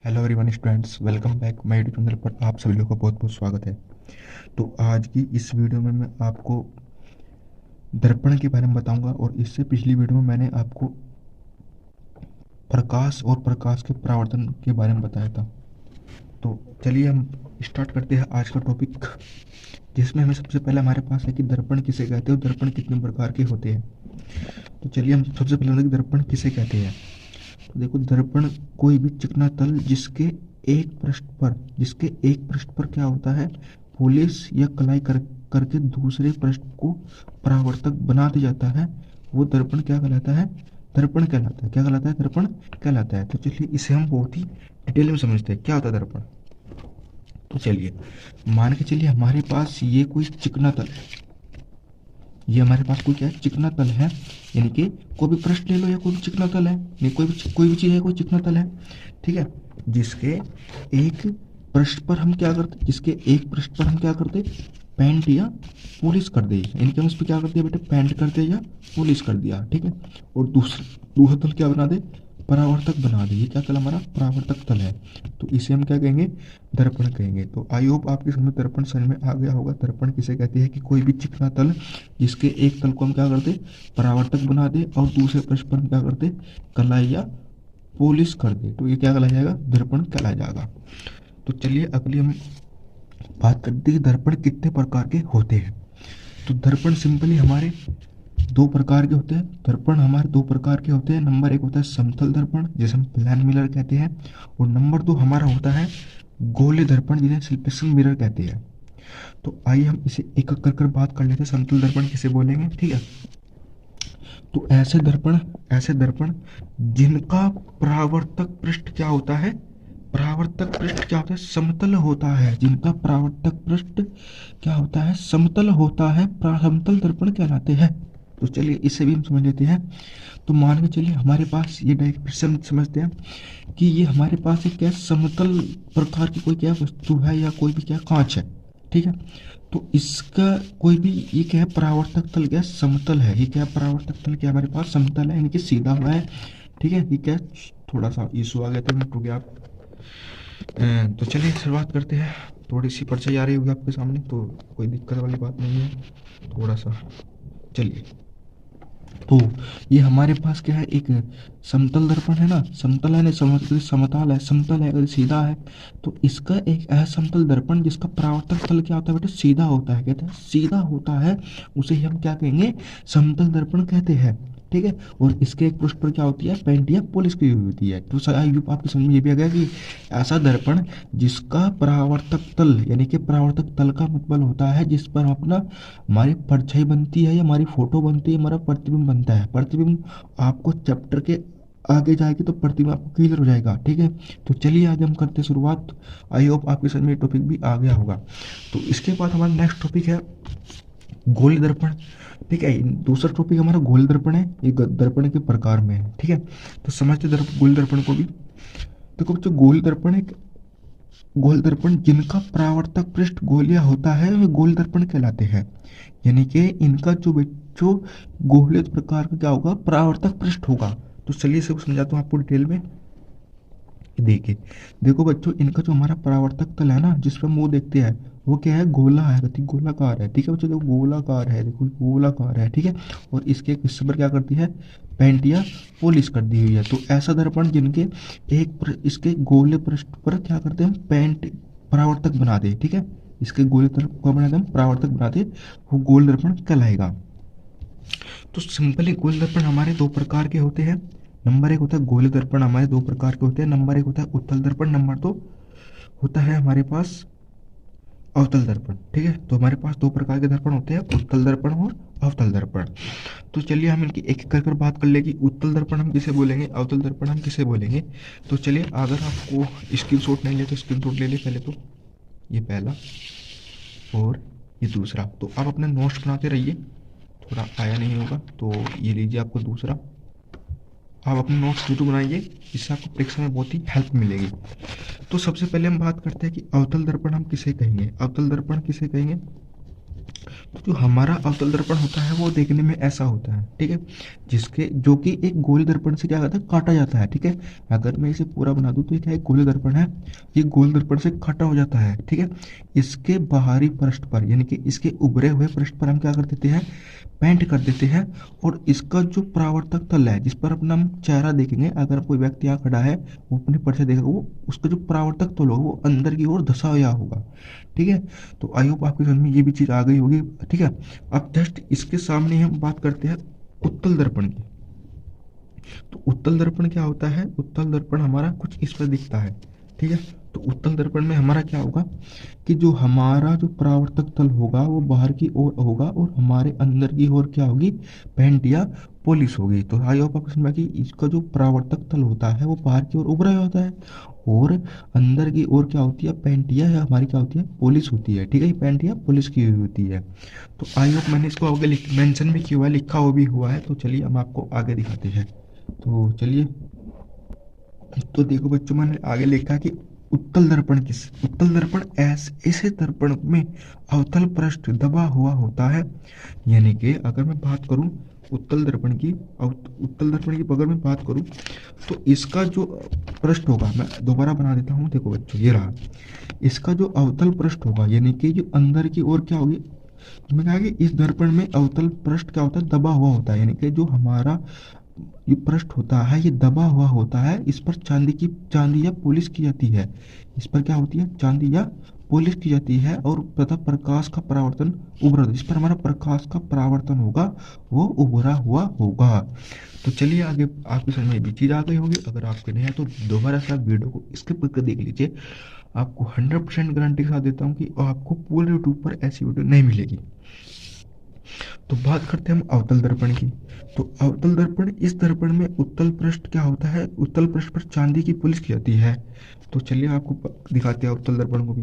Hello everyone students, welcome back my YouTube channel पर आप सभी लोगों का बहुत बहुत स्वागत है। तो आज की इस वीडियो में मैं आपको दर्पण के बारे में बताऊंगा और इससे पिछली वीडियो में मैंने आपको प्रकाश और प्रकाश के परावर्तन के बारे में बताया था। तो चलिए हम स्टार्ट करते हैं आज का टॉपिक, जिसमें हमें सबसे पहले हमारे पास है कि दर्पण किसे कहते हैं और दर्पण कितने प्रकार के होते हैं। तो चलिए हम सबसे पहले बताते हैं कि दर्पण किसे कहते हैं। तो देखो, दर्पण कोई भी चिकना तल जिसके एक पृष्ठ पर क्या होता है, पॉलिश या कलाई करके दूसरे पृष्ठ को परावर्तक बना दिया जाता है, वो दर्पण क्या कहलाता है? दर्पण कहलाता है। क्या कहलाता है? दर्पण कहलाता है। तो चलिए इसे हम बहुत ही डिटेल में समझते हैं क्या होता है दर्पण। तो चलिए मान के चलिए हमारे पास ये कोई चिकना तल है, ये हमारे पास कोई क्या है? चिकना तल है। यानी कि कोई भी पृष्ठ ले लो या कोई भी चिकना तल है, नहीं कोई भी चीज है, कोई चिकना तल है, ठीक है। जिसके एक पृष्ठ पर हम क्या करते, पेंट या पॉलिश कर दे। यानी कि हम इस पर क्या करते हैं बेटे? पेंट कर दे या पॉलिश कर दिया, ठीक है। और दूसरा तल क्या बना दे? परावर्तक बना दे। ये क्या तल हमारा? परावर्तक तल है। तो इसे हम क्या कहेंगे? दर्पण कहेंगे। तो आई होप आपके समझ दर्पण समझ में आ गया होगा। दर्पण किसे कहते हैं कि कोई भी चिकना तल जिसके एक तल को हम क्या करते? परावर्तक बना दे और दूसरे पृष्ठ पर हम क्या करते? कलाई या पॉलिश कर दे। तो ये क्या कहलाया जाएगा? दर्पण कहलाया जाएगा। तो चलिए अगली हम बात करते हैं कि दर्पण कितने प्रकार के होते हैं। तो दर्पण सिंपली हमारे दो प्रकार के होते हैं। दर्पण हमारे दो प्रकार के होते हैं। नंबर एक होता है समतल दर्पण, जिसे हम प्लेन मिरर कहते हैं। और नंबर दो हमारा होता है गोले दर्पण, जिसे स्लिपिशन मिरर कहते हैं। तो आइए हम इसे एक एक कर बात कर लेते हैं। समतल दर्पण किसे बोलेंगे, ठीक है। तो ऐसे दर्पण जिनका परावर्तक पृष्ठ क्या होता है? परावर्तक पृष्ठ क्या होता है? समतल होता है। जिनका परावर्तक पृष्ठ क्या होता है? समतल होता है, समतल दर्पण कहलाते हैं। तो चलिए इसे भी हम समझ लेते हैं। तो मान के चलिए हमारे पास ये डायरेक्ट से हम समझते हैं कि ये हमारे पास एक क्या समतल प्रकार की कोई क्या वस्तु है या कोई भी क्या कांच है, ठीक है। तो इसका कोई भी ये क्या है? परावर्तक तल क्या समतल है। ये क्या परावर्तक तल क्या हमारे पास? समतल है, यानी कि सीधा हुआ है, ठीक है। ये क्या थोड़ा सा इशू आ गया था, मैं रुक गया आप। तो चलिए शुरुआत करते हैं। थोड़ी सी परछाई आ रही होगी आपके सामने, तो कोई दिक्कत वाली बात नहीं है। थोड़ा सा चलिए। तो ये हमारे पास क्या है? एक समतल दर्पण है ना। समतल है ना, समतल है, समतल है, अगर सीधा है तो इसका एक असमतल दर्पण जिसका परावर्तक तल क्या होता है बेटा? सीधा होता है। कहते हैं सीधा होता है, उसे ही हम क्या कहेंगे? समतल दर्पण कहते हैं, ठीक है। और इसके एक पृष्ठ पर क्या होती है? पेंट या पॉलिश की हुई होती है। तो आपकी समझ में ये भी आ गया कि ऐसा दर्पण जिसका परावर्तक तल, यानी कि परावर्तक तल का मतलब होता है जिस पर अपना हमारी परछाई बनती है या हमारी फोटो बनती है, हमारा प्रतिबिंब बनता है। प्रतिबिंब आपको चैप्टर के आगे जाएगी तो प्रतिबिंब आपको क्लियर हो जाएगा, ठीक है। तो चलिए आज हम करते हैं शुरुआत। आई होप आपके समझ में टॉपिक भी आ गया होगा। तो इसके बाद हमारा नेक्स्ट टॉपिक है गोल दर्पण, ठीक है। दूसरा टॉपिक हमारा गोल दर्पण है। ये दर्पण के प्रकार में है, ठीक है। तो समझते गोल दर्पण को भी। देखो बच्चों, गोल दर्पण जिनका परावर्तक पृष्ठ गोलिया होता है वे गोल दर्पण कहलाते हैं। यानी कि इनका जो बच्चों गोले प्रकार का क्या होगा? परावर्तक पृष्ठ होगा। तो चलिए इसे समझाता हूँ आपको डिटेल में। देखिए, देखो बच्चों, इनका जो हमारा परावर्तक तल है ना, जिस पर हम वो देखते हैं, वो क्या है? गोला है, गोलाकार है, ठीक है बच्चों। देखो गोलाकार है, देखो गोलाकार है, ठीक है। और इसके हिस्से पर क्या करती है? पेंट या पॉलिश कर दी हुई है। तो ऐसा दर्पण जिनके इसके गोले पृष्ठ पर क्या करते हैं? हम पेंट परावर्तक बना दे, ठीक है। इसके गोले तरफ को बना दे, हम परावर्तक बना दे, वो गोल दर्पण कहलाएगा। तो सिंपली गोल दर्पण हमारे दो प्रकार के होते हैं। नंबर एक होता है गोल दर्पण, हमारे दो प्रकार के होते हैं। नंबर एक होता है उत्तल दर्पण, नंबर दो होता है हमारे पास अवतल दर्पण, ठीक है। तो हमारे पास दो प्रकार के दर्पण होते हैं, उत्तल दर्पण और अवतल दर्पण। तो चलिए हम इनकी एक एक कर बात कर ले कि उत्तल दर्पण हम किसे बोलेंगे, अवतल दर्पण हम किसे बोलेंगे। तो चलिए, अगर आपको स्क्रीनशॉट नहीं ले तो स्क्रीनशॉट ले ले पहले। तो ये पहला और ये दूसरा। तो आप अपने नोट्स बनाते रहिए। थोड़ा आया नहीं होगा तो ये लीजिए आपको दूसरा। आप अपने नोट्स जरूर बनाइए, इससे आपको परीक्षा में बहुत ही हेल्प मिलेगी। तो सबसे पहले हम बात करते हैं कि अवतल दर्पण हम किसे कहेंगे। अवतल दर्पण किसे कहेंगे? तो जो हमारा अवतल दर्पण होता है वो देखने में ऐसा होता है, ठीक है, जिसके जो कि एक गोल दर्पण से क्या होता है, काटा जाता है, ठीक है। अगर मैं इसे पूरा बना दूं तो ये क्या एक गोल दर्पण है, ये गोल दर्पण से काटा हो जाता है, ठीक है। इसके बाहरी पृष्ठ पर यानी कि इसके उभरे हुए पृष्ठ पर हम क्या कर देते हैं, पेंट कर देते हैं। और इसका जो परावर्तक तल है जिस पर अपना हम चेहरा देखेंगे, अगर कोई व्यक्ति यहाँ खड़ा है वो अपनी परछाई देखेगा, वो उसका जो परावर्तक तल होगा वो अंदर की ओर धंसा हुआ होगा, ठीक है। तो आई होप आपके समझ में ये भी चीज आ गई होगी, ठीक है। अब जस्ट इसके सामने हम बात करते हैं उत्तल दर्पण की। तो उत्तल दर्पण क्या होता है, उत्तल दर्पण हमारा कुछ इस पर दिखता है, ठीक है। तो उत्तल दर्पण में हमारा क्या होगा कि जो हमारा जो परावर्तक तल होगा वो बाहर की ओर होगा और हमारे अंदर की ओर क्या होगी, पेंट या पॉलिश होगी। तो आई होप आपको समझ में कि इसका जो परावर्तक तल होता है वो बाहर की ओर उभरा हुआ होता है और अंदर की ओर क्या होती है, पेंट या हमारी क्या होती है, पॉलिश होती है, ठीक है। पेंट या पॉलिश की हुई होती है। तो आई होप मैंने इसको आगे मेंशन भी किया हुआ है, लिखा हुआ भी हुआ है। तो चलिए हम आपको आगे दिखाते हैं। तो चलिए, तो देखो बच्चों, मैंने आगे लिखा कि उत्तल दर्पण उत्तल दर्पण ऐसे दर्पण में अवतल पृष्ठ दबा हुआ होता है। यानी कि अगर मैं बात करूं उत्तल दर्पण की, उत्तल दर्पण की अगर मैं बात करूं तो इसका जो पृष्ठ होगा, मैं दोबारा बना देता हूं, देखो बच्चों ये रहा। इसका जो अवतल पृष्ठ होगा यानी कि जो अंदर की ओर क्या होगी, तो मैं कहा कि इस दर्पण में अवतल पृष्ठ क्या होता है, दबा हुआ होता है। यानी कि जो हमारा ये पृष्ठ होता है ये दबा हुआ होता है, इस पर चांदी या पॉलिश की जाती है। इस पर क्या होती है, चांदी या पॉलिश की जाती है। और तथा प्रकाश का परावर्तन उभरा, जिस पर हमारा प्रकाश का परावर्तन होगा वो उभरा हुआ होगा। तो चलिए आगे आपकी समझ में भी चीज आ गई होगी। अगर आपके नहीं है तो दोबारा से आप वीडियो को स्किप करके देख लीजिए। आपको 100% गारंटी के साथ देता हूँ कि आपको पूरे यूट्यूब पर ऐसी वीडियो नहीं मिलेगी। तो बात करते हैं हम अवतल दर्पण की। तो अवतल दर्पण, इस दर्पण में उत्तल पृष्ठ क्या होता है, उत्तल पृष्ठ पर चांदी की पॉलिश की जाती है। तो चलिए आपको दिखाते हैं उत्तल दर्पण को भी।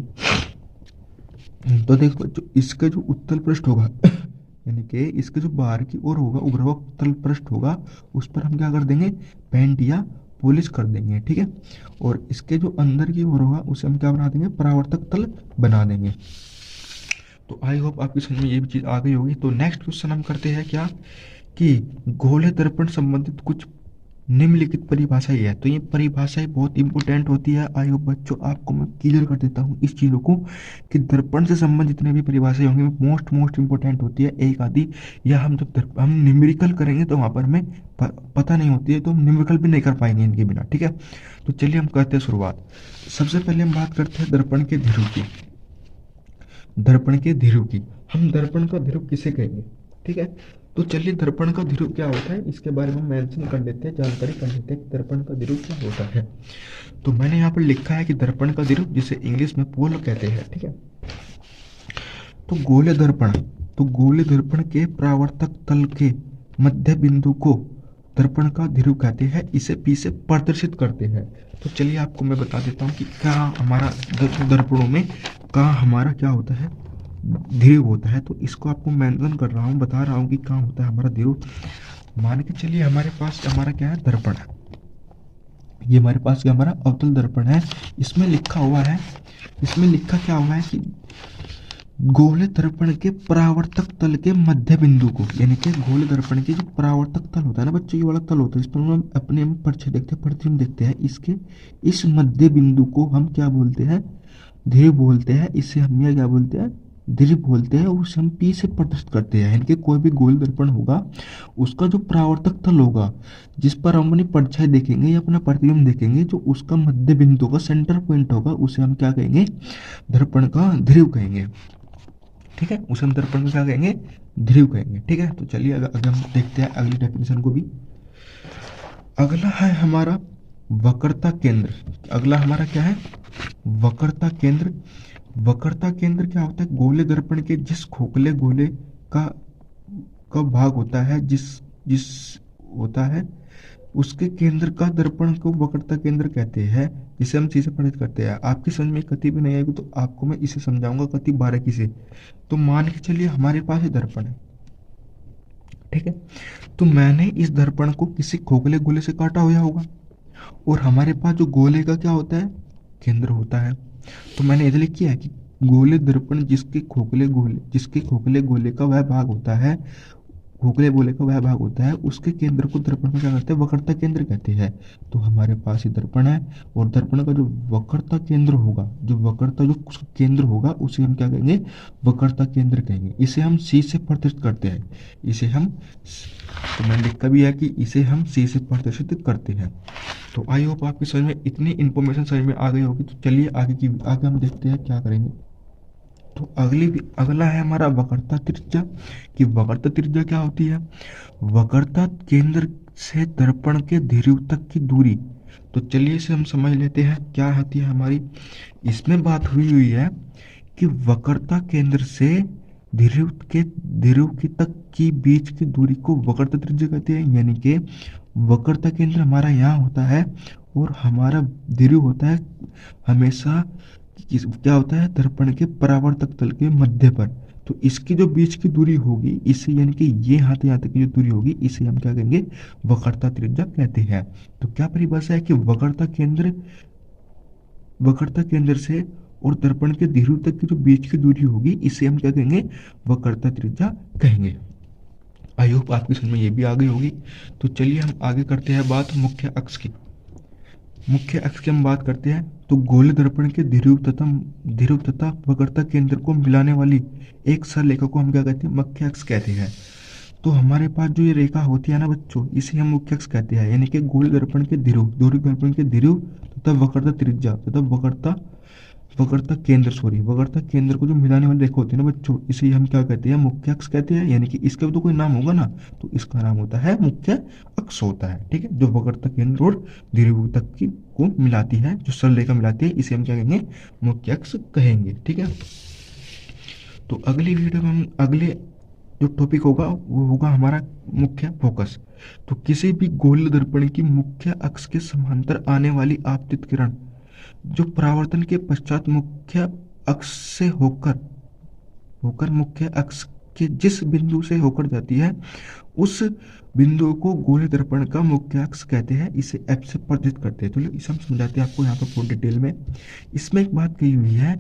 तो देखो जो इसका जो उत्तल पृष्ठ होगा यानी कि इसके जो बाहर की ओर होगा उभरा हुआ उत्तल पृष्ठ होगा, उस पर हम क्या कर देंगे, पेंट या पॉलिश कर देंगे, ठीक है। और इसके जो अंदर की ओर होगा उसे हम क्या बना देंगे, परावर्तक तल बना देंगे। तो आई होप आपकी समझ में ये भी चीज आ गई होगी। तो नेक्स्ट क्वेश्चन हम करते हैं क्या कि गोले दर्पण संबंधित कुछ निम्नलिखित परिभाषाएं है। तो ये परिभाषाएं बहुत इंपॉर्टेंट होती है। आई होप बच्चों आपको मैं क्लियर कर देता हूँ इस चीज़ों को कि दर्पण से संबंधित जितने भी परिभाषाएं होंगी मोस्ट इंपॉर्टेंट होती है, एक आदि, या हम जब हम न्यूमेरिकल करेंगे तो वहां पर हमें पता नहीं होती है तो हम न्यूमेरिकल भी नहीं कर पाएंगे इनके बिना, ठीक है। तो चलिए हम करते हैं शुरुआत। सबसे पहले हम बात करते हैं दर्पण के ध्रुव की। दर्पण के ध्रुव की, हम दर्पण का ध्रुव किसे कहेंगे, ठीक है। तो चलिए दर्पण का ध्रुव क्या होता है इसके बारे में मेंशन कर लेते हैं, जानकारी कर लेते हैं कि दर्पण का ध्रुव क्या होता है। तो मैंने यहाँ पर लिखा है कि दर्पण का ध्रुव जिसे इंग्लिश में पोल कहते हैं, ठीक है। तो गोले दर्पण, तो गोले दर्पण के परावर्तक तल के मध्य बिंदु को दर्पण का ध्रुव कहते हैं, इसे पी से प्रदर्शित करते हैं। तो चलिए आपको मैं बता देता हूँ कि क्या हमारा दर्पणों में कहाँ हमारा क्या होता है, ध्रुव होता है। तो इसको आपको मेंशन कर रहा हूँ, बता रहा हूँ कि कहाँ होता है हमारा ध्रुव। मान के चलिए हमारे पास हमारा क्या है, दर्पण है। ये हमारे पास क्या हमारा अवतल दर्पण है। इसमें लिखा हुआ है, इसमें लिखा क्या हुआ है कि गोले दर्पण के परावर्तक तल के मध्य बिंदु को, यानी कि गोले दर्पण के जो परावर्तक तल होता है ना बच्चों, ये वाला तल होता है, इस पर हम अपने परछाई देखते हैं, प्रतिबिंब देखते हैं, इसके इस मध्य बिंदु को हम क्या बोलते हैं, ध्रुव बोलते हैं। इसे हम यह क्या बोलते हैं, ध्रुव बोलते हैं। उसे हम पी से प्रदर्शित करते हैं। यानी कि कोई भी गोल दर्पण होगा उसका जो परावर्तक तल होगा जिस पर हम अपनी परछाई देखेंगे या अपना प्रतिबिंब देखेंगे, जो उसका मध्य बिंदु का सेंटर पॉइंट होगा उसे हम क्या कहेंगे, दर्पण का ध्रुव कहेंगे, ठीक है। उसे हम दर्पण में क्या कहेंगे, ध्रुव कहेंगे, ठीक है। तो चलिए अगर हम देखते हैं अगली डेफिनेशन को भी। अगला है हमारा वक्रता केंद्र। अगला हमारा क्या है, वक्रता केंद्र। वक्रता केंद्र क्या होता है, गोले दर्पण के जिस खोखले गोले का का भाग होता है, जिस जिस होता है उसके केंद्र का दर्पण को वक्रता केंद्र कहते हैं, जिसे हम चीजें प्रदर्शित करते हैं। आपकी समझ में कति भी नहीं आएगी तो आपको मैं इसे समझाऊंगा कति बारीकी से। तो मान के चलिए हमारे पास ये दर्पण है, ठीक है। तो मैंने इस दर्पण को किसी खोखले गोले से काटा हुआ होगा और हमारे पास जो गोले का क्या होता है, केंद्र होता है। तो मैंने इधर लिख किया है कि गोले दर्पण जिसके खोखले गोले का वह भाग होता है, खोखले गोले का वह भाग होता है, उसके केंद्र को दर्पण में क्या कहते हैं, वक्रता केंद्र कहते हैं। तो हमारे पास ये दर्पण है, और दर्पण का जो वक्रता केंद्र होगा, जो वक्रता जो केंद्र होगा, उसे हम क्या कहेंगे, वक्रता केंद्र कहेंगे। इसे हम सी से प्रदर्शित करते हैं। इसे हम, तो मैंने लिखा भी है कि इसे हम सी से प्रदर्शित करते हैं। तो आई होप आपकी समझ में इतनी इंफॉर्मेशन समझ में आ गई होगी। तो चलिए आगे हम देखते हैं क्या करेंगे। तो अगला है हमारा वक्रता त्रिज्या। कि वक्रता त्रिज्या क्या होती है, वक्रता केंद्र से दर्पण के ध्रुव तक की दूरी। तो चलिए इसे हम समझ लेते हैं क्या होती है हमारी। इसमें बात हुई है कि वक्रता केंद्र से ध्रुव के तक की बीच की दूरी को वक्रता त्रिज्या कहते हैं। यानी कि वक्रता केंद्र हमारा यहाँ होता है, और हमारा ध्रुव होता है हमेशा क्या होता है, दर्पण के परावर्तक तल के मध्य पर। तो इसकी जो बीच की दूरी होगी, इसे यानी कि ये यहाँ से यहाँ तक की जो दूरी होगी, इसे हम क्या कहेंगे, वक्रता त्रिज्या कहते हैं। तो क्या परिभाषा है कि वक्रता केंद्र से और दर्पण के ध्रुव तक की जो बीच की दूरी होगी, इसे हम क्या कहेंगे, वक्रता त्रिज्या कहेंगे। आई होप आपकी समझ में ये भी आ गई होगी। तो चलिए हम आगे करते हैं बात मुख्य अक्ष की। मुख्य अक्ष की हम बात करते हैं। तो गोले दर्पण के ध्रुव तथा वक्रता केंद्र को मिलाने वाली एक सरल को हम क्या कहते हैं, मुख्य अक्ष कहते हैं। तो हमारे पास जो ये रेखा होती है ना बच्चों, इसे हम मुख्य अक्ष कहते हैं। यानी कि गोले दर्पण के ध्रुव तथा वक्रता त्रिज्या तथा वक्रता केंद्र को जो मिलाने वाली रेखा होती है ना बच्चों, इसे हम क्या कहते हैं, मुख्य अक्ष कहते हैं। यानी कि इसका भी तो कोई नाम होगा ना, तो इसका नाम होता है मुख्य अक्ष होता है। ठीक है, जो वक्रता केंद्र और ध्रुव तक की को मिलाती है, जो सरल रेखा मिलाती है, इसे हम क्या कहेंगे, मुख्य अक्ष कहेंगे। ठीक है, तो अगली वीडियो में हम अगले जो टॉपिक होगा वो होगा हमारा मुख्य फोकस। तो किसी भी गोल दर्पण की मुख्य अक्ष के समांतर आने वाली आपतित किरण जो परावर्तन के पश्चात मुख्य अक्ष से होकर मुख्य अक्ष के जिस बिंदु से होकर जाती है, उस बिंदु को गोले दर्पण का मुख्य अक्ष कहते हैं। इसे एफ से प्रदर्शित करते हैं। तो इसे हम समझाते हैं आपको यहाँ पर पूरी डिटेल में। इसमें एक बात कही हुई है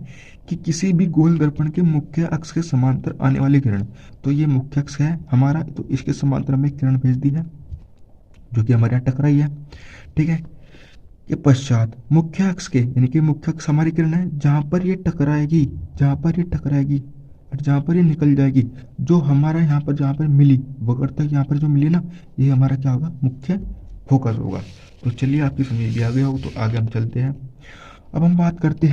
कि किसी भी गोल दर्पण के मुख्य अक्ष के समांतर आने वाली किरण, तो ये मुख्य अक्ष है हमारा, तो इसके समांतर हमें किरण भेज दी है जो कि हमारे यहाँ टकराई है। ठीक है, के पश्चात मुख्य अक्ष के, यानी कि मुख्य अक्ष हमारी किरण है, जहां पर ये टकराएगी और जहां पर ये निकल जाएगी, जो हमारा यहाँ पर जहां पर मिली वक्रता यहाँ पर जो मिली ना, ये हमारा क्या होगा, मुख्य फोकस होगा। तो चलिए आपकी समझ भी आ गया हो, तो आगे हम चलते हैं। अब हम बात करते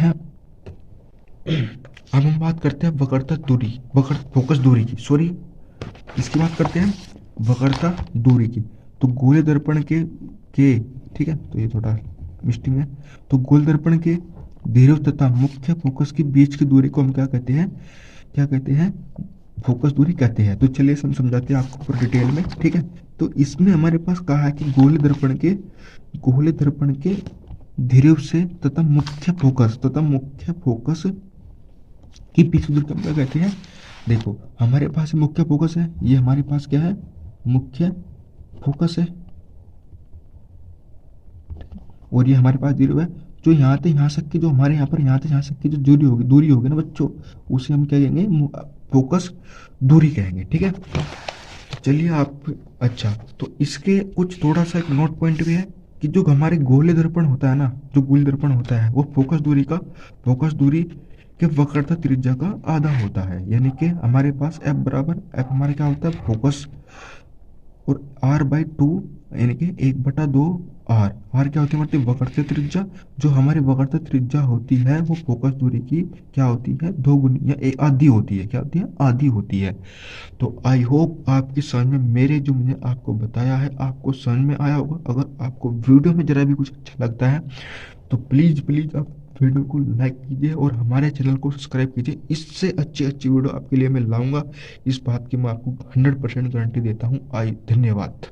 हैं वक्रता दूरी, फोकस दूरी की, सॉरी इसकी बात करते हैं वक्रता दूरी की। तो गोले दर्पण के ठीक है, तो ये थोड़ा मिस्टिंग है। तो गोल दर्पण के ध्रुव तथा मुख्य फोकस के बीच की दूरी को हम क्या कहते हैं, फोकस दूरी कहते हैं। तो चलिए हम समझाते हैं आपको पूरी डिटेल में। ठीक है, तो इसमें हमारे पास कहा है कि गोले दर्पण के ध्रुव से तथा मुख्य फोकस की बीच की दूरी को हम क्या कहते हैं। देखो हमारे पास मुख्य फोकस है, ये हमारे पास क्या है, मुख्य फोकस है, और ये हमारे पास ध्रुव है। जो यहाँ से यहाँ तक की, जो हमारे यहाँ पर यहाँ से यहाँ तक की जो दूरी होगी ना बच्चों, उसे हम क्या कहेंगे, फोकस दूरी कहेंगे। ठीक है, चलिए आप, अच्छा तो इसके कुछ थोड़ा सा एक नोट पॉइंट भी है कि जो हमारे गोले दर्पण होता है ना, जो गोल दर्पण होता है, वो फोकस दूरी के वक्रता त्रिज्या का आधा होता है। यानी कि हमारे पास एफ हमारे क्या होता है, फोकस, और r/2 यानी कि 1/2 r क्या होती है हमारी वक्रता त्रिज्या। जो हमारी वक्रता त्रिज्या होती है वो फोकस दूरी की क्या होती है, 2 गुनी या आधी होती है। क्या होती है, आधी होती है। तो आई होप आपकी समझ में मैंने आपको बताया है आपको समझ में आया होगा। अगर आपको वीडियो में जरा भी कुछ अच्छा लगता है तो प्लीज आप वीडियो को लाइक कीजिए और हमारे चैनल को सब्सक्राइब कीजिए। इससे अच्छी वीडियो आपके लिए मैं लाऊंगा, इस बात की मैं आपको 100% गारंटी देता हूँ। धन्यवाद।